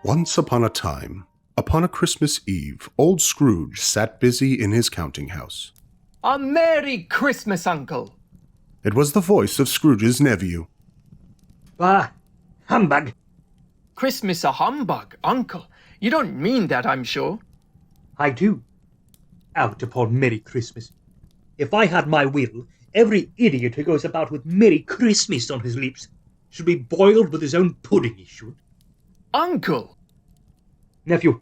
Once upon a time, upon a Christmas Eve, old Scrooge sat busy in his counting house. A Merry Christmas, Uncle! It was the voice of Scrooge's nephew. Bah, humbug! Christmas a humbug, Uncle. You don't mean that, I'm sure. I do. Out upon Merry Christmas. If I had my will, every idiot who goes about with Merry Christmas on his lips should be boiled with his own pudding, he should. Uncle! Nephew,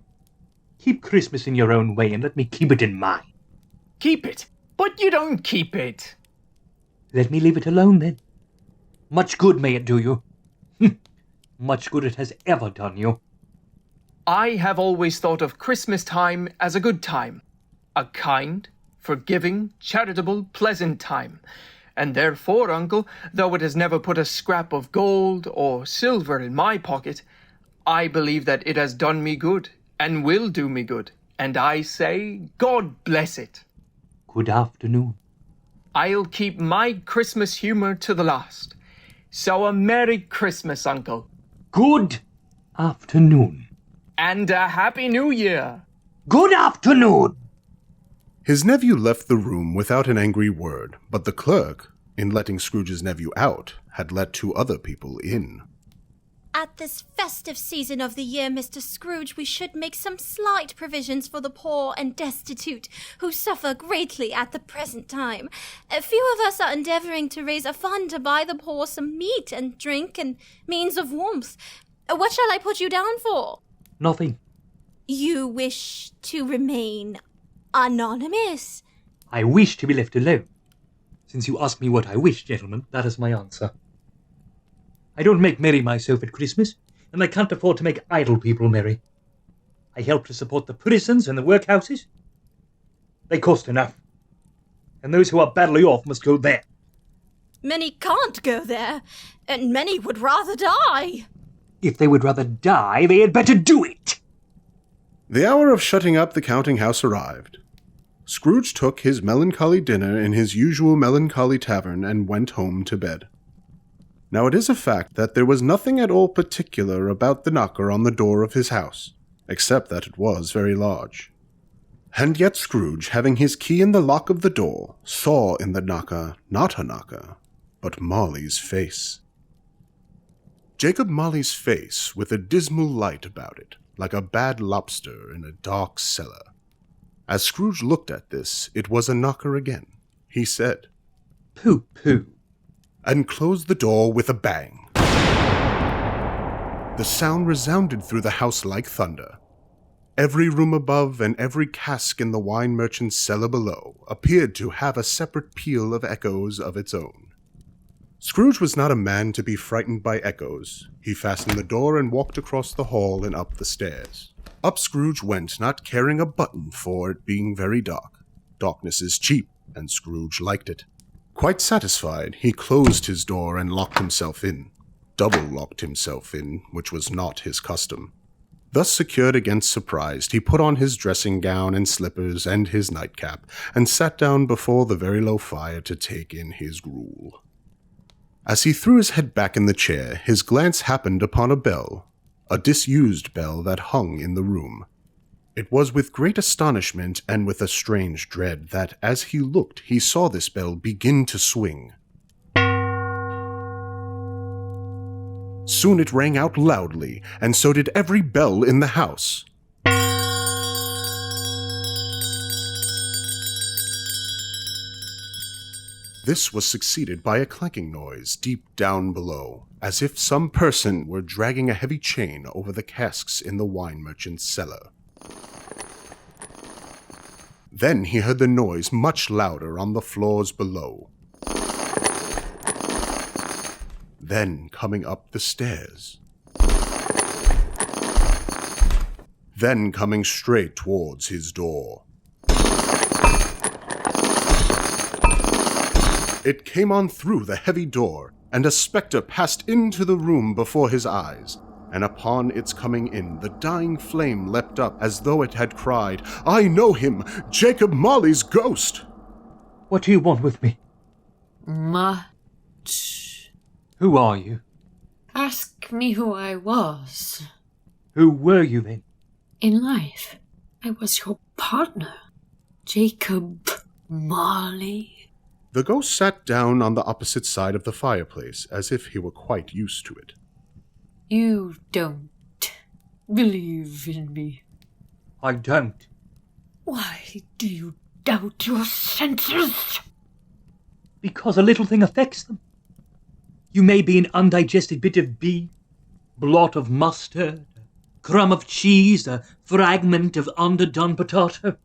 keep Christmas in your own way and let me keep it in mine. Keep it, but you don't keep it. Let me leave it alone, then. Much good may it do you. Much good it has ever done you. I have always thought of Christmas time as a good time. A kind, forgiving, charitable, pleasant time. And therefore, Uncle, though it has never put a scrap of gold or silver in my pocket, I believe that it has done me good, and will do me good. And I say, God bless it. Good afternoon. I'll keep my Christmas humor to the last. So a Merry Christmas, Uncle. Good afternoon. And a Happy New Year. Good afternoon. His nephew left the room without an angry word, but the clerk, in letting Scrooge's nephew out, had let 2 other people in. At this festive season of the year, Mr. Scrooge, we should make some slight provisions for the poor and destitute who suffer greatly at the present time. A few of us are endeavoring to raise a fund to buy the poor some meat and drink and means of warmth. What shall I put you down for? Nothing. You wish to remain anonymous? I wish to be left alone. Since you ask me what I wish, gentlemen, that is my answer. I don't make merry myself at Christmas, and I can't afford to make idle people merry. I help to support the prisons and the workhouses. They cost enough. And those who are badly off must go there. Many can't go there, and many would rather die. If they would rather die, they had better do it. The hour of shutting up the counting house arrived. Scrooge took his melancholy dinner in his usual melancholy tavern and went home to bed. Now it is a fact that there was nothing at all particular about the knocker on the door of his house, except that it was very large. And yet Scrooge, having his key in the lock of the door, saw in the knocker not a knocker, but Marley's face. Jacob Marley's face, with a dismal light about it, like a bad lobster in a dark cellar. As Scrooge looked at this, it was a knocker again. He said, "Pooh-pooh," and closed the door with a bang. The sound resounded through the house like thunder. Every room above and every cask in the wine merchant's cellar below appeared to have a separate peal of echoes of its own. Scrooge was not a man to be frightened by echoes. He fastened the door and walked across the hall and up the stairs. Up Scrooge went, not caring a button for it being very dark. Darkness is cheap, and Scrooge liked it. Quite satisfied, he closed his door and locked himself in. Double-locked himself in, which was not his custom. Thus secured against surprise, he put on his dressing gown and slippers and his nightcap, and sat down before the very low fire to take in his gruel. As he threw his head back in the chair, his glance happened upon a bell, a disused bell that hung in the room. It was with great astonishment and with a strange dread that, as he looked, he saw this bell begin to swing. Soon it rang out loudly, and so did every bell in the house. This was succeeded by a clanking noise deep down below, as if some person were dragging a heavy chain over the casks in the wine merchant's cellar. Then he heard the noise much louder on the floors below. Then coming up the stairs. Then coming straight towards his door. It came on through the heavy door, and a spectre passed into the room before his eyes, and upon its coming in, the dying flame leapt up as though it had cried, "I know him, Jacob Marley's ghost!" What do you want with me? Much. Who are you? Ask me who I was. Who were you then? In life, I was your partner, Jacob Marley. The ghost sat down on the opposite side of the fireplace, as if he were quite used to it. You don't believe in me. I don't. Why do you doubt your senses? Because a little thing affects them. You may be an undigested bit of beef, blot of mustard, a crumb of cheese, a fragment of underdone potato.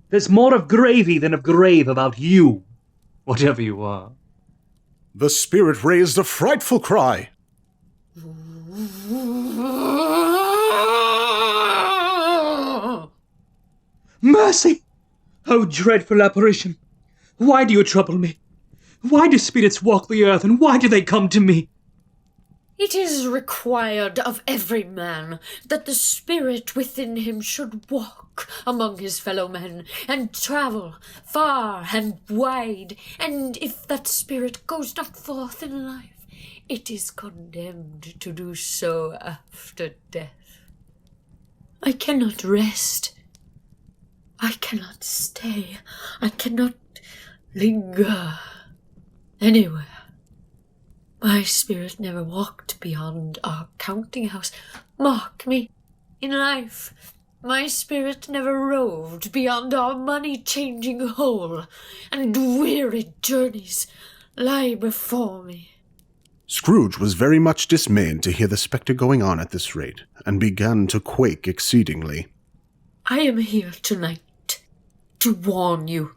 There's more of gravy than of grave about you, whatever you are. The spirit raised a frightful cry. Mercy! Oh, dreadful apparition! Why do you trouble me? Why do spirits walk the earth, and why do they come to me? It is required of every man that the spirit within him should walk among his fellow men and travel far and wide, and if that spirit goes not forth in life, it is condemned to do so after death. I cannot rest. I cannot stay. I cannot linger anywhere. My spirit never walked beyond our counting house. Mark me, in life, my spirit never roved beyond our money-changing hole, and weary journeys lie before me. Scrooge was very much dismayed to hear the spectre going on at this rate, and began to quake exceedingly. I am here tonight to warn you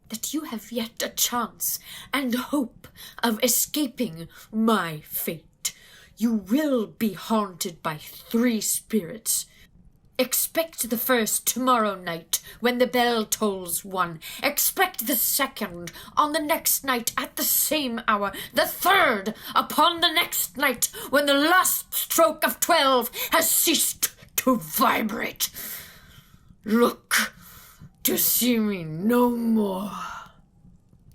that you have yet a chance and hope of escaping my fate. You will be haunted by 3 spirits. Expect the first tomorrow night when the bell tolls 1. Expect the second on the next night at the same hour. The third upon the next night when the last stroke of 12 has ceased to vibrate. Look to see me no more.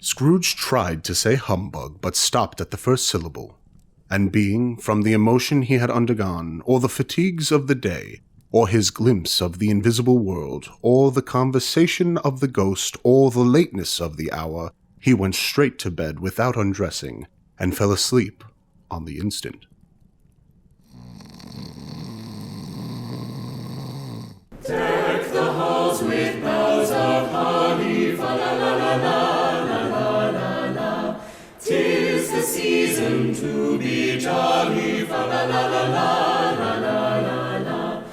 Scrooge tried to say humbug, but stopped at the first syllable, and being, from the emotion he had undergone, or the fatigues of the day, or his glimpse of the invisible world, or the conversation of the ghost, or the lateness of the hour, he went straight to bed without undressing, and fell asleep on the instant. Deck the halls with boughs of holly, fa la la la la la la la la. 'Tis the season to be jolly, fa la la la la la la la la.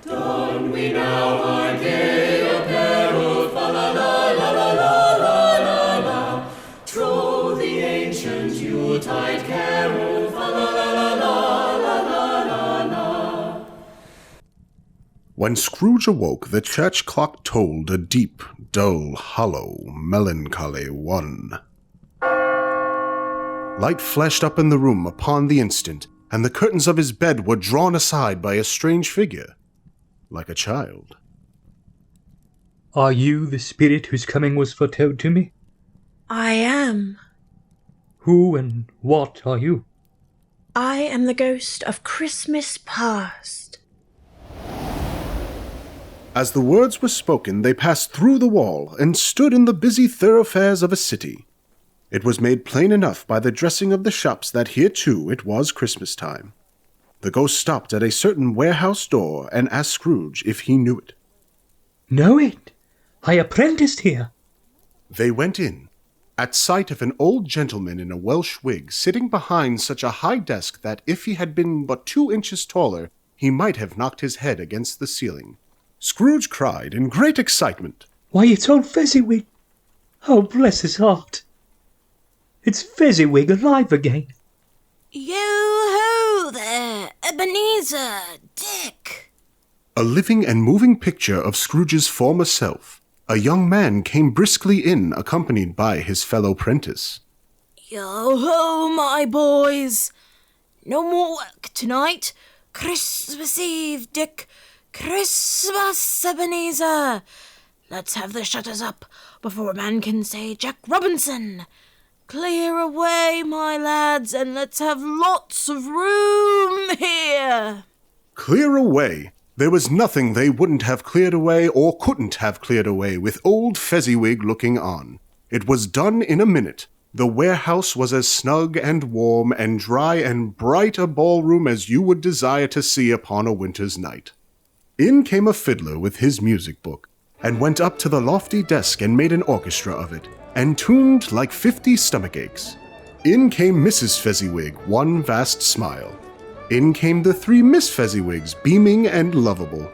Don we now our gay apparel, fa la la la la la la la la. Troll the ancient Yuletide carol, fa la la la la la la la la. When Scrooge awoke, the church clock tolled a deep, dull, hollow, melancholy 1. Light flashed up in the room upon the instant, and the curtains of his bed were drawn aside by a strange figure, like a child. Are you the spirit whose coming was foretold to me? I am. Who and what are you? I am the ghost of Christmas past. As the words were spoken, they passed through the wall and stood in the busy thoroughfares of a city. It was made plain enough by the dressing of the shops that here, too, it was Christmas time. The ghost stopped at a certain warehouse door and asked Scrooge if he knew it. Know it? I apprenticed here. They went in, at sight of an old gentleman in a Welsh wig sitting behind such a high desk that if he had been but 2 inches taller, he might have knocked his head against the ceiling. Scrooge cried in great excitement, Why, it's old Fezziwig. Oh, bless his heart. It's Fezziwig alive again. Yo-ho there, Ebenezer, Dick. A living and moving picture of Scrooge's former self. A young man came briskly in, accompanied by his fellow prentice. Yo-ho, my boys. No more work tonight. Christmas Eve, Dick. Christmas, Ebenezer. Let's have the shutters up before a man can say Jack Robinson. Clear away, my lads, and let's have lots of room here. Clear away! There was nothing they wouldn't have cleared away or couldn't have cleared away with old Fezziwig looking on. It was done in a minute. The warehouse was as snug and warm and dry and bright a ballroom as you would desire to see upon a winter's night. In came a fiddler with his music book, and went up to the lofty desk and made an orchestra of it, and tuned like 50 stomachaches. In came Mrs. Fezziwig, one vast smile. In came the 3 Miss Fezziwigs, beaming and lovable.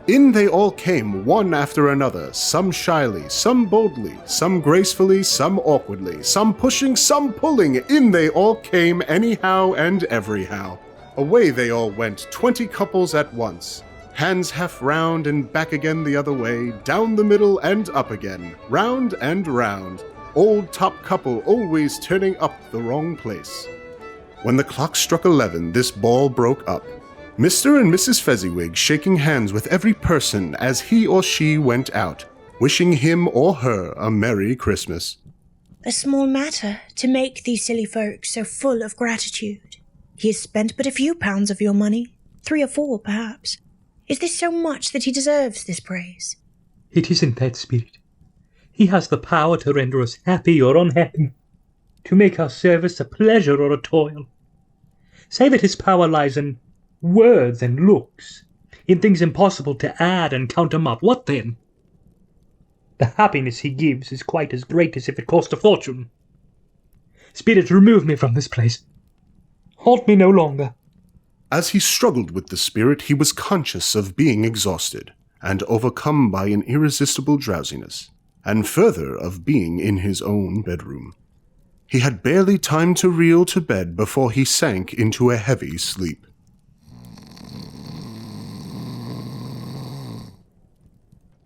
In they all came, one after another, some shyly, some boldly, some gracefully, some awkwardly, some pushing, some pulling. In they all came, anyhow and everyhow. Away they all went, 20 couples at once. Hands half round and back again the other way, down the middle and up again, round and round. Old top couple always turning up the wrong place. When the clock struck 11, this ball broke up. Mr. and Mrs. Fezziwig shaking hands with every person as he or she went out, wishing him or her a Merry Christmas. A small matter to make these silly folks so full of gratitude. He has spent but a few pounds of your money, 3 or 4 perhaps. Is this so much that he deserves this praise? It isn't that, Spirit. He has the power to render us happy or unhappy, to make our service a pleasure or a toil. Say that his power lies in words and looks, in things impossible to add and count 'em up. What then? The happiness he gives is quite as great as if it cost a fortune. Spirit, remove me from this place. Haunt me no longer. As he struggled with the spirit, he was conscious of being exhausted, and overcome by an irresistible drowsiness, and further of being in his own bedroom. He had barely time to reel to bed before he sank into a heavy sleep.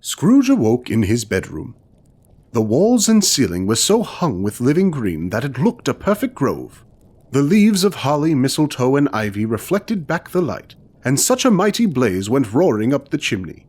Scrooge awoke in his bedroom. The walls and ceiling were so hung with living green that it looked a perfect grove. The leaves of holly, mistletoe, and ivy reflected back the light, and such a mighty blaze went roaring up the chimney.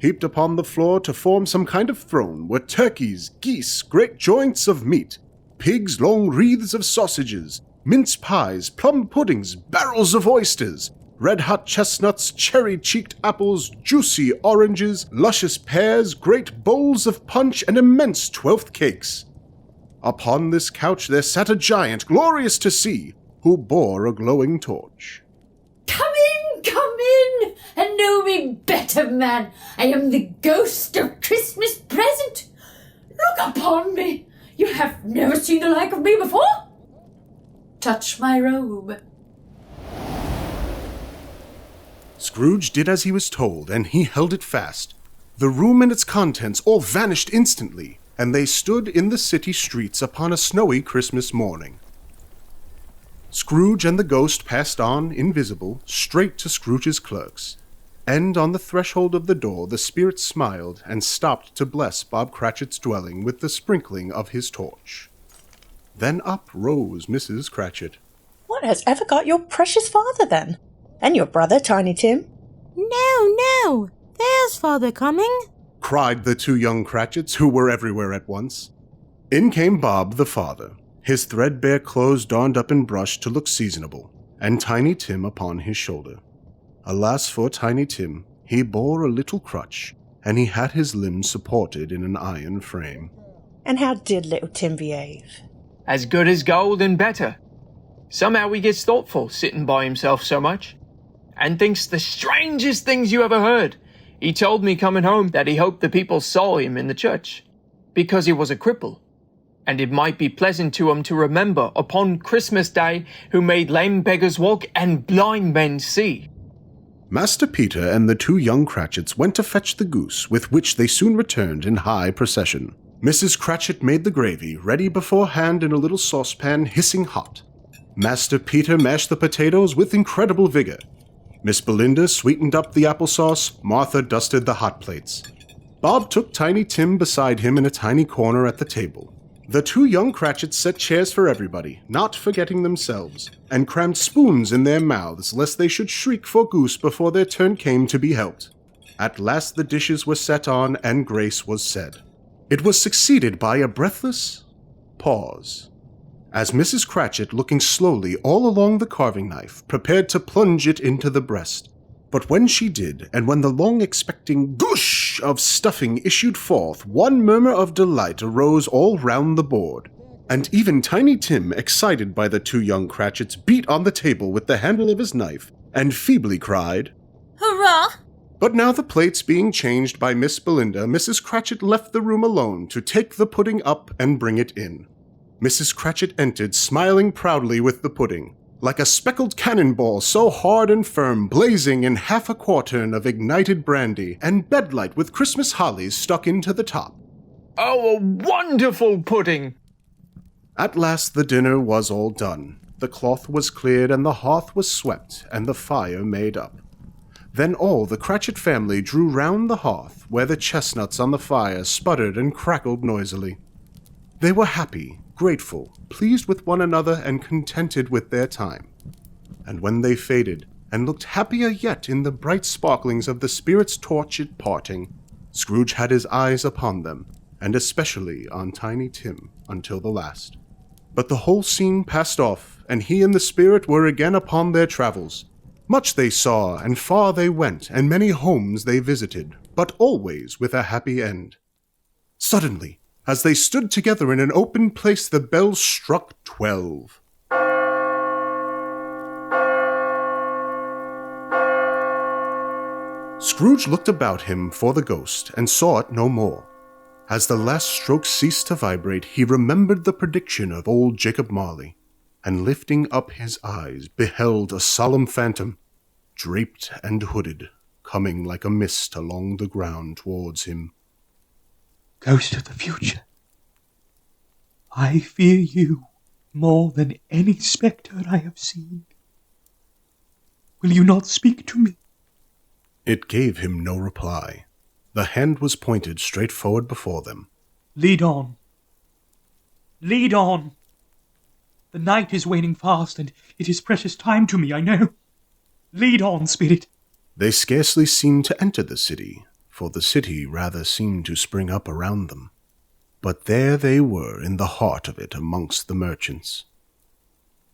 Heaped upon the floor to form some kind of throne were turkeys, geese, great joints of meat, pigs, long wreaths of sausages, mince pies, plum puddings, barrels of oysters, red-hot chestnuts, cherry-cheeked apples, juicy oranges, luscious pears, great bowls of punch, and immense 12th cakes. Upon this couch there sat a giant, glorious to see, who bore a glowing torch. Come in, and know me better, man. I am the ghost of Christmas present. Look upon me. You have never seen the like of me before. Touch my robe. Scrooge did as he was told, and he held it fast. The room and its contents all vanished instantly, and they stood in the city streets upon a snowy Christmas morning. Scrooge and the ghost passed on, invisible, straight to Scrooge's clerks, and on the threshold of the door the spirit smiled and stopped to bless Bob Cratchit's dwelling with the sprinkling of his torch. Then up rose Mrs. Cratchit. What has ever got your precious father, then? And your brother, Tiny Tim? No, there's Father coming, cried the 2 young Cratchits, who were everywhere at once. In came Bob the father, his threadbare clothes darned up and brushed to look seasonable, and Tiny Tim upon his shoulder. Alas for Tiny Tim, he bore a little crutch, and he had his limbs supported in an iron frame. And how did little Tim behave? As good as gold and better. Somehow he gets thoughtful, sitting by himself so much, and thinks the strangest things you ever heard. He told me coming home that he hoped the people saw him in the church, because he was a cripple, and it might be pleasant to him to remember upon Christmas Day who made lame beggars walk and blind men see. Master Peter and the 2 young Cratchits went to fetch the goose, with which they soon returned in high procession. Mrs. Cratchit made the gravy, ready beforehand in a little saucepan, hissing hot. Master Peter mashed the potatoes with incredible vigor. Miss Belinda sweetened up the applesauce, Martha dusted the hot plates. Bob took Tiny Tim beside him in a tiny corner at the table. The 2 young Cratchits set chairs for everybody, not forgetting themselves, and crammed spoons in their mouths lest they should shriek for goose before their turn came to be helped. At last the dishes were set on, and grace was said. It was succeeded by a breathless pause, as Mrs. Cratchit, looking slowly all along the carving knife, prepared to plunge it into the breast, But when she did, and when the long-expecting goosh of stuffing issued forth, one murmur of delight arose all round the board, and even Tiny Tim, excited by the two young Cratchits, beat on the table with the handle of his knife, and feebly cried, Hurrah! But now the plates being changed by Miss Belinda, Mrs. Cratchit left the room alone to take the pudding up and bring it in. Mrs. Cratchit entered, smiling proudly with the pudding, like a speckled cannonball so hard and firm, blazing in half a quartern of ignited brandy, and bedlight with Christmas hollies stuck into the top. Oh, a wonderful pudding! At last the dinner was all done. The cloth was cleared, and the hearth was swept, and the fire made up. Then all the Cratchit family drew round the hearth, where the chestnuts on the fire sputtered and crackled noisily. They were happy, grateful, pleased with one another, and contented with their time. And when they faded, and looked happier yet in the bright sparklings of the spirit's torch at parting, Scrooge had his eyes upon them, and especially on Tiny Tim, until the last. But the whole scene passed off, and he and the spirit were again upon their travels. Much they saw, and far they went, and many homes they visited, but always with a happy end. Suddenly, as they stood together in an open place, the bell struck 12. Scrooge looked about him for the ghost, and saw it no more. As the last stroke ceased to vibrate, he remembered the prediction of old Jacob Marley, and lifting up his eyes, beheld a solemn phantom, draped and hooded, coming like a mist along the ground towards him. Ghost of the future, I fear you more than any spectre I have seen. Will you not speak to me? It gave him no reply. The hand was pointed straight forward before them. Lead on. Lead on. The night is waning fast, and it is precious time to me, I know. Lead on, spirit. They scarcely seemed to enter the city, for the city rather seemed to spring up around them. But there they were in the heart of it amongst the merchants.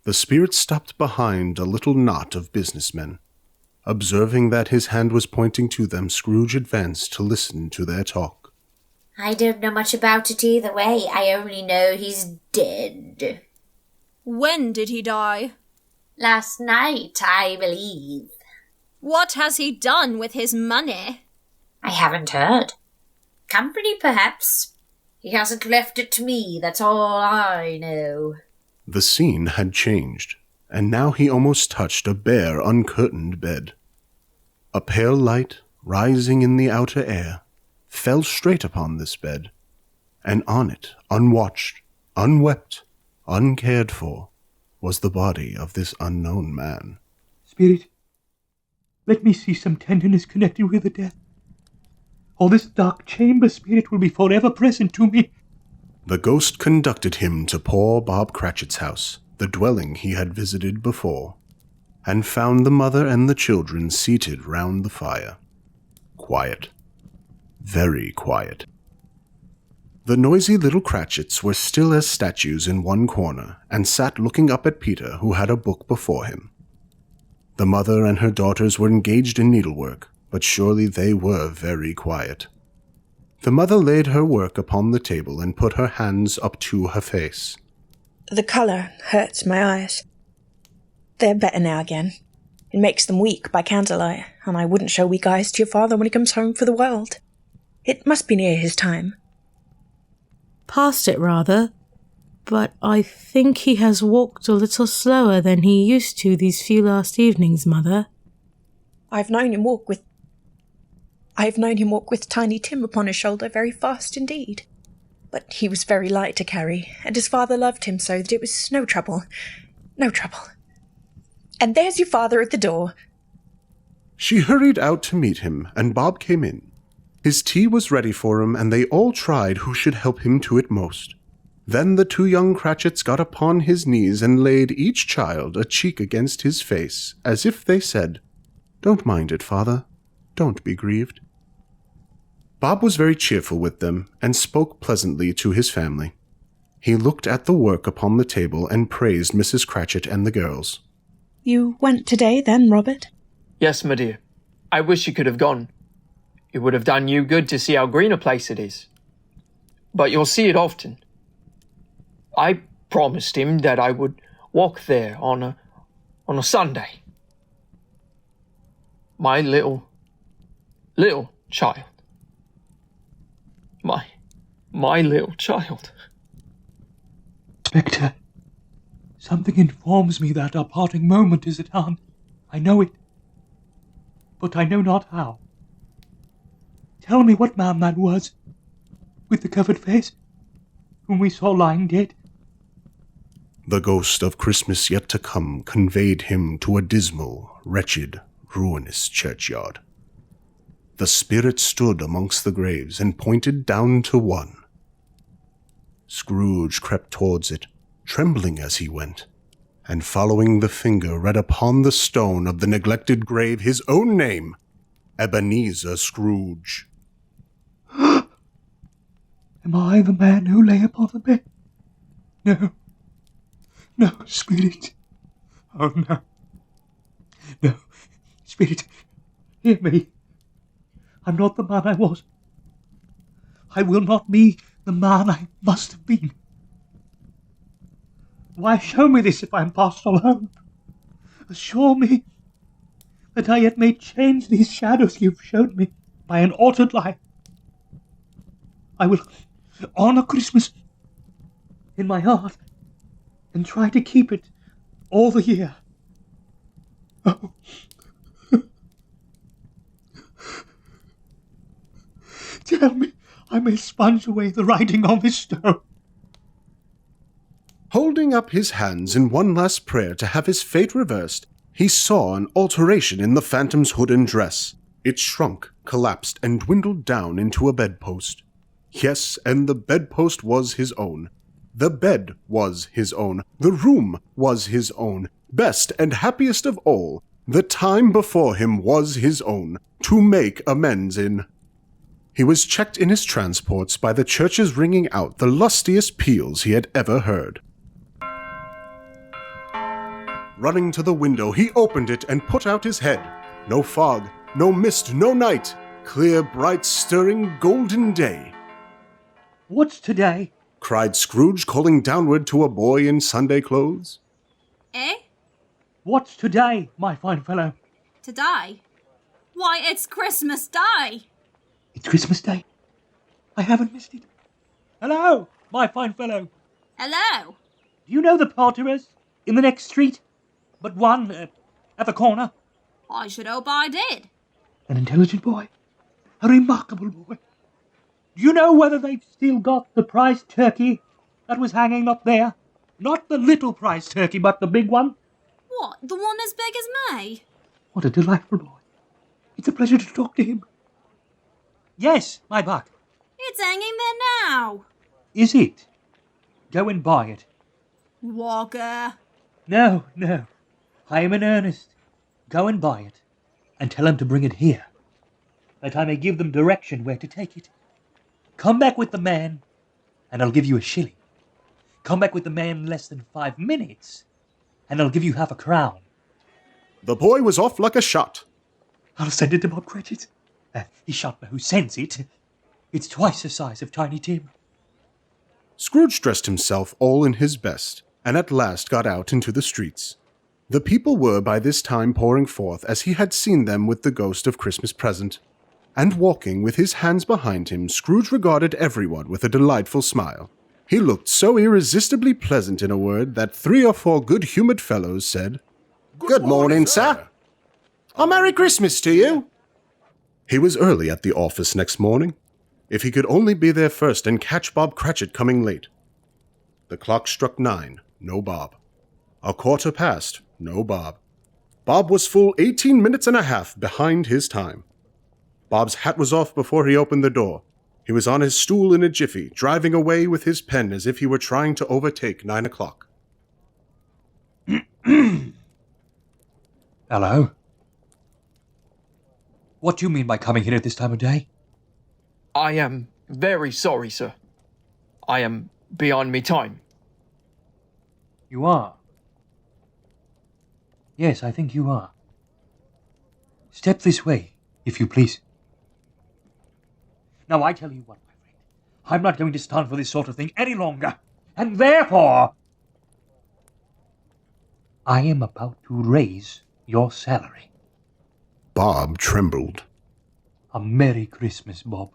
The spirit stopped behind a little knot of businessmen. Observing that his hand was pointing to them, Scrooge advanced to listen to their talk. I don't know much about it either way. I only know he's dead. When did he die? Last night, I believe. What has he done with his money? I haven't heard. Company, perhaps. He hasn't left it to me, that's all I know. The scene had changed, and now he almost touched a bare, uncurtained bed. A pale light, rising in the outer air, fell straight upon this bed, and on it, unwatched, unwept, uncared for, was the body of this unknown man. Spirit, let me see some tenderness connected with the death. Or this dark chamber, spirit, will be forever present to me. The ghost conducted him to poor Bob Cratchit's house, the dwelling he had visited before, and found the mother and the children seated round the fire. Quiet. Very quiet. The noisy little Cratchits were still as statues in one corner, and sat looking up at Peter, who had a book before him. The mother and her daughters were engaged in needlework, but surely they were very quiet. The mother laid her work upon the table and put her hands up to her face. The colour hurts my eyes. They're better now again. It makes them weak by candlelight, and I wouldn't show weak eyes to your father when he comes home for the world. It must be near his time. Past it, rather. But I think he has walked a little slower than he used to these few last evenings, Mother. I've known him walk with Tiny Tim upon his shoulder very fast indeed. But he was very light to carry, and his father loved him so that it was no trouble. No trouble. And there's your father at the door. She hurried out to meet him, and Bob came in. His tea was ready for him, and they all tried who should help him to it most. Then the two young Cratchits got upon his knees and laid each child a cheek against his face, as if they said, "Don't mind it, father. Don't be grieved." Bob was very cheerful with them, and spoke pleasantly to his family. He looked at the work upon the table and praised Mrs. Cratchit and the girls. You went today, then, Robert? Yes, my dear. I wish you could have gone. It would have done you good to see how green a place it is. But you'll see it often. I promised him that I would walk there on a Sunday. My little child. My little child. Spectre, something informs me that our parting moment is at hand. I know it, but I know not how. Tell me what man that was, with the covered face, whom we saw lying dead. The ghost of Christmas yet to come conveyed him to a dismal, wretched, ruinous churchyard. The spirit stood amongst the graves and pointed down to one. Scrooge crept towards it, trembling as he went, and following the finger read upon the stone of the neglected grave his own name, Ebenezer Scrooge. Am I the man who lay upon the bed? No. No, Spirit. Oh, no. No, Spirit, hear me. I'm not the man I was. I will not be the man I must have been. Why show me this if I am past all hope? Assure me that I yet may change these shadows you've shown me by an altered life. I will honour Christmas in my heart and try to keep it all the year. Oh. Tell me I may sponge away the writing on this stone. Holding up his hands in one last prayer to have his fate reversed, he saw an alteration in the phantom's hood and dress. It shrunk, collapsed, and dwindled down into a bedpost. Yes, and the bedpost was his own. The bed was his own. The room was his own. Best and happiest of all, the time before him was his own, to make amends in. He was checked in his transports by the churches ringing out the lustiest peals he had ever heard. Running to the window, he opened it and put out his head. No fog, no mist, no night. Clear, bright, stirring, golden day. What's today? Cried Scrooge, calling downward to a boy in Sunday clothes. Eh? What's today, my fine fellow? Today? Why, it's Christmas Day. It's Christmas Day. I haven't missed it. Hello, my fine fellow. Hello? Do you know the Potterers in the next street? But one at the corner. I should hope I did. An intelligent boy. A remarkable boy. Do you know whether they've still got the prize turkey that was hanging up there? Not the little prize turkey, but the big one. What, the one as big as me? What a delightful boy. It's a pleasure to talk to him. Yes, my buck. It's hanging there now. Is it? Go and buy it. Walker. No. I am in earnest. Go and buy it, and tell them to bring it here, that I may give them direction where to take it. Come back with the man, and I'll give you a shilling. Come back with the man in less than 5 minutes, and I'll give you half a crown. The boy was off like a shot. I'll send it to Bob Cratchit. He shan't know who sends it. It's twice the size of Tiny Tim. Scrooge dressed himself all in his best, and at last got out into the streets. The people were by this time pouring forth as he had seen them with the ghost of Christmas present. And walking with his hands behind him, Scrooge regarded everyone with a delightful smile. He looked so irresistibly pleasant, in a word, that 3 or 4 good-humoured fellows said, "Good morning, sir. A Merry Christmas to you." He was early at the office next morning. If he could only be there first and catch Bob Cratchit coming late. The clock struck 9, no Bob. 1/4 past, no Bob. Bob was full 18 minutes and a half behind his time. Bob's hat was off before he opened the door. He was on his stool in a jiffy, driving away with his pen as if he were trying to overtake 9 o'clock. Hello? What do you mean by coming here at this time of day? I am very sorry, sir. I am beyond me time. You are? Yes, I think you are. Step this way, If you please. Now, I tell you what, my friend. I'm not going to stand for this sort of thing any longer. And therefore, I am about to raise your salary. Bob trembled. A Merry Christmas, Bob.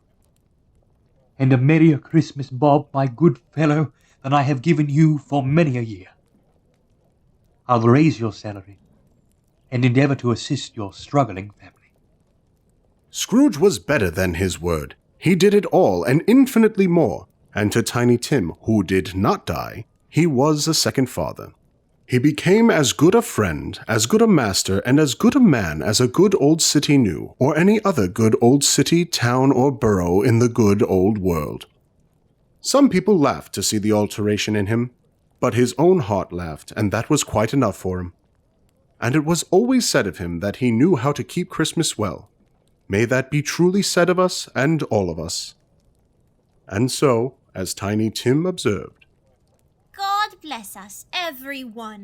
And a merrier Christmas, Bob, my good fellow, than I have given you for many a year. I'll raise your salary and endeavour to assist your struggling family. Scrooge was better than his word. He did it all and infinitely more, and to Tiny Tim, who did not die, he was a second father. He became as good a friend, as good a master, and as good a man as a good old city knew, or any other good old city, town, or borough in the good old world. Some people laughed to see the alteration in him, but his own heart laughed, and that was quite enough for him. And it was always said of him that he knew how to keep Christmas well. May that be truly said of us and all of us. And so, as Tiny Tim observed, God bless us, everyone.